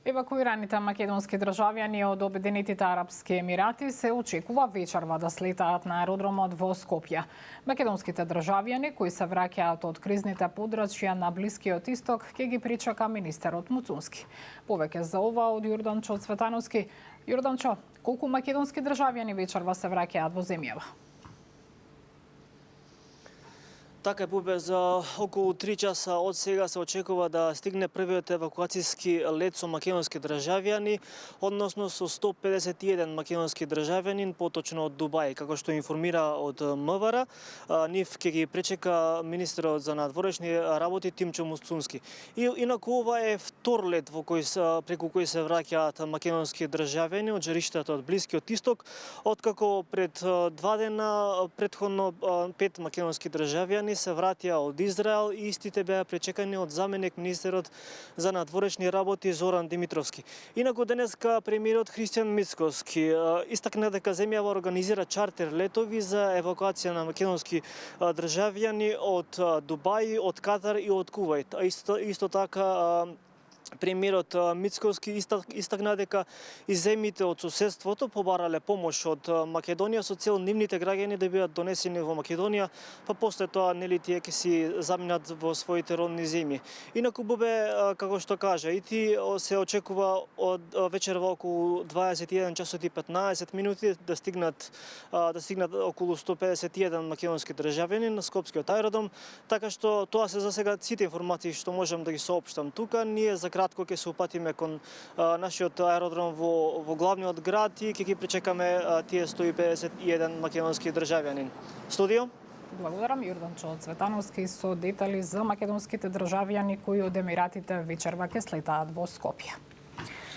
Евакуираните македонски државјани од Обединетите арапски емирати се очекува вечерва да слетаат на аеродромот во Скопје. Македонските државјани кои се враќаат од кризните подрачја на Блискиот Исток ќе ги причека министерот Муцунски. Повеќе за ова од Јорданчо Цветановски. Јорданчо, колку македонски државјани вечерва се враќаат во земјава? Така е, Бубе, за околу 3 часа од сега се очекува да стигне првиот евакуацијски лет со македонски државјани, односно со 151 македонски државјани, поточно од Дубај, како што информира од МВР. Нив ќе ги пречека министерот за надворешни работи Тимчо Муцунски. Инаку ова е втор лет преку кој се враќаат македонски државјани од жариштата од Блискиот Исток, откако пред 2 дена претходно 5 македонски државјани се вратија од Израел и истите беа пречекани од заменик министерот за надворешни работи Зоран Димитровски. Инаку денеска премиерот Христијан Мицкоски истакна дека земјава организира чартер летови за евакуација на македонски државјани од Дубај, од Катар и од Кувајт. Исто така премиерот Мицкоски истакна дека и земјите од соседството побарале помош од Македонија со цел нивните граѓани да бидат донесени во Македонија, па после тоа нели тие ќе си заминат во своите родни земји. Инаку, Бубе, како што кажа, и ти се очекува од вечерва околу 21 часот и 15 минути да стигнат околу 151 македонски државјани на Скопскиот аеродром, така што тоа се за сега сите информации што можам да ги соопштам тука. Ние за кратко ќе се упатиме кон нашиот аеродром во главниот град и ќе ги пречекаме тие 151 македонски државјани. Студио? Благодарам, Јорданчо Цветановски со детали за македонските државјани кои од Емиратите вечерва ќе слетаат во Скопје.